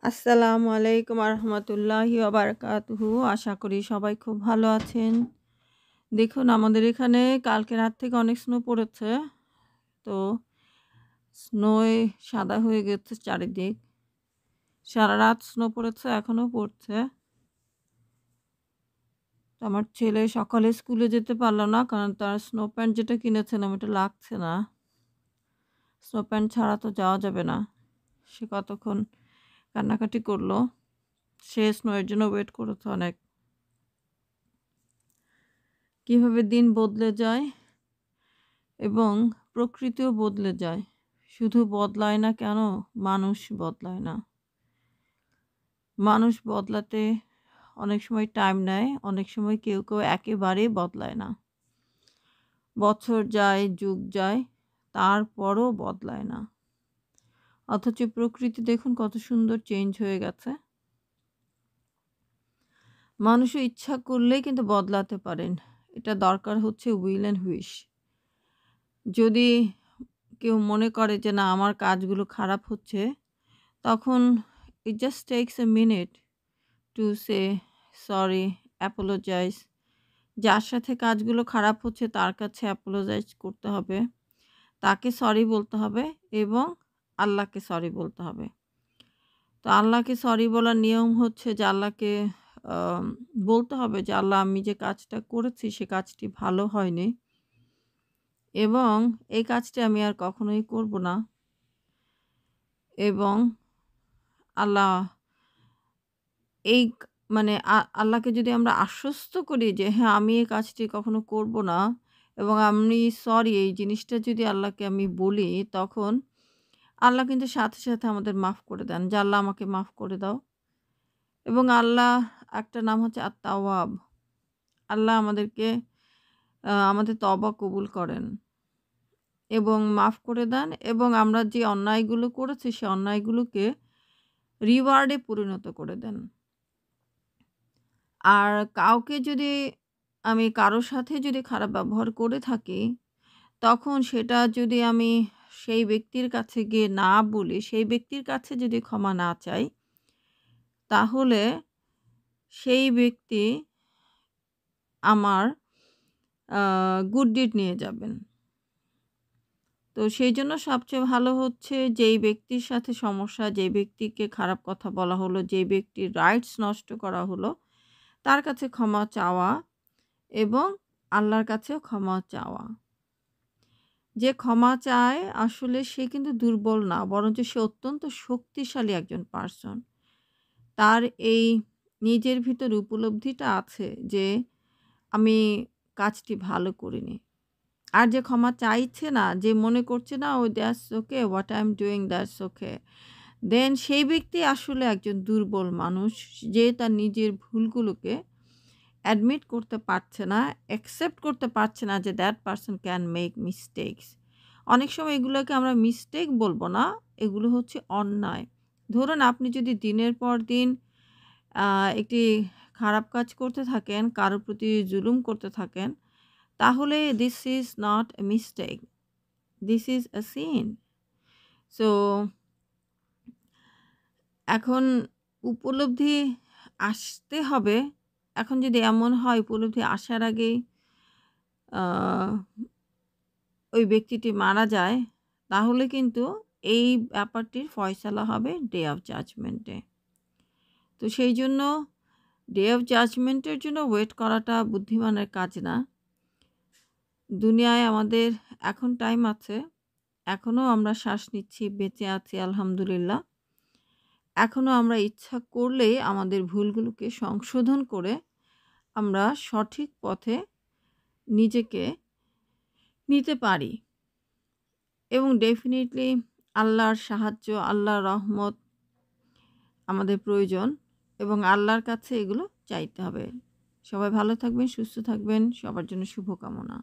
আসসালামু আলাইকুম রহমতুল্লাহি বারাকাতুহু। আশা করি সবাই খুব ভালো আছেন। দেখুন, আমাদের এখানে কালকে রাত থেকে অনেক স্নো পড়েছে। তো স্নোয় সাদা হয়ে গেছে চারিদিক। সারা রাত স্নো পড়েছে, এখনো পড়ছে। তো আমার ছেলে সকালে স্কুলে যেতে পারল না, কারণ তার স্নো প্যান্ট যেটা কিনেছিলাম ওটা লাগছে না। স্নো প্যান্ট ছাড়া তো যাওয়া যাবে না। সে কতক্ষণ কান্নাকাটি করলো। সে স্নোয়ের জন্য ওয়েট করেছে অনেক। কিভাবে দিন বদলে যায় এবং প্রকৃতিও বদলে যায়। শুধু বদলায় না কেন, মানুষ বদলায় না। মানুষ বদলাতে অনেক সময় টাইম নেয়, অনেক সময় কেউ একেবারেই বদলায় না। বছর যায়, যুগ যায়, তারপরও বদলায় না। অথচ প্রকৃতি দেখুন কত সুন্দর চেঞ্জ হয়ে গেছে। মানুষও ইচ্ছা করলেই কিন্তু বদলাতে পারেন। এটা দরকার হচ্ছে উইল অ্যান্ড হুইশ। যদি কেউ মনে করে যে না, আমার কাজগুলো খারাপ হচ্ছে, তখন it just takes a minute to say sorry, apologize. যার সাথে কাজগুলো খারাপ হচ্ছে তার কাছে অ্যাপোলোজাইজ করতে হবে, তাকে সরি বলতে হবে এবং আল্লাহকে সরি বলতে হবে। তো আল্লাহকে সরি বলার নিয়ম হচ্ছে যে আল্লাহকে বলতে হবে যে আল্লাহ, আমি যে কাজটা করেছি সে কাজটি ভালো হয়নি এবং এই কাজটি আমি আর কখনোই করব না। এবং আল্লাহ, এই মানে আল্লাহকে যদি আমরা আশ্বস্ত করি যে হ্যাঁ, আমি এই কাজটি কখনো করব না এবং আমি সরি, এই জিনিসটা যদি আল্লাহকে আমি বলি, তখন আল্লাহ কিন্তু সাথে সাথে আমাদের মাফ করে দেন যে আল্লাহ, আমাকে মাফ করে দাও। এবং আল্লাহ একটা নাম হচ্ছে আত-তাওয়াব। আল্লাহ আমাদেরকে আমাদের তওবা কবুল করেন এবং মাফ করে দেন এবং আমরা যে অন্যায়গুলো করেছি সে অন্যায়গুলোকে রিওয়ার্ডে পরিণত করে দেন। আর কাউকে যদি আমি কারো সাথে যদি খারাপ ব্যবহার করে থাকি, তখন সেটা যদি আমি সেই ব্যক্তির কাছে গিয়ে না বলি, সেই ব্যক্তির কাছে যদি ক্ষমা না চাই, তাহলে সেই ব্যক্তি আমার গুড ডিড নিয়ে যাবেন। তো সেইজন্য সবচেয়ে ভালো হচ্ছে যেই ব্যক্তির সাথে সমস্যা, যেই ব্যক্তিকে খারাপ কথা বলা হলো, যেই ব্যক্তির রাইটস নষ্ট করা হলো, তার কাছে ক্ষমা চাওয়া এবং আল্লাহর কাছেও ক্ষমা চাওয়া। যে ক্ষমা চায় আসলে সে কিন্তু দুর্বল না, বরঞ্চ সে অত্যন্ত শক্তিশালী একজন পার্সন। তার এই নিজের ভিতর উপলব্ধিটা আছে যে আমি কাজটি ভালো করিনি। আর যে ক্ষমা চাইছে না, যে মনে করছে না ও that's okay, what I am doing that's okay, then সেই ব্যক্তি আসলে একজন দুর্বল মানুষ, যে তার নিজের ভুলগুলোকে অ্যাডমিট করতে পারছে না, অ্যাকসেপ্ট করতে পারছে না যে that person can make mistakes. অনেক সময় এগুলোকে আমরা মিস্টেক বলবো না, এগুলো হচ্ছে অন্যায়। ধরুন, আপনি যদি দিনের পর দিন একটি খারাপ কাজ করতে থাকেন, কারোর প্রতি জুলুম করতে থাকেন, তাহলে this is not a mistake, this is a sin. So এখন উপলব্ধি আসতে হবে। এখন যদি এমন হয় উপলব্ধি আসার আগেই আহ, ওই ব্যক্তিটি মারা যায়, তাহলে কিন্তু এই ব্যাপারটির ফয়সালা হবে ডে অফ জাজমেন্টে। তো সেই জন্য ডে অফ জাজমেন্টের জন্য ওয়েট করাটা বুদ্ধিমানের কাজ না। দুনিয়ায় আমাদের এখন টাইম আছে, এখনও আমরা শ্বাস নিচ্ছি, বেঁচে আছি আলহামদুলিল্লাহ। এখনও আমরা ইচ্ছা করলেই আমাদের ভুলগুলোকে সংশোধন করে আমরা সঠিক পথে নিজেকে নিতে পারি এবং ডেফিনিটলি আল্লাহর সাহায্য, আল্লাহর রহমত আমাদের প্রয়োজন এবং আল্লাহর কাছে এগুলো চাইতে হবে। সবাই ভালো থাকবেন, সুস্থ থাকবেন, সবার জন্য শুভকামনা।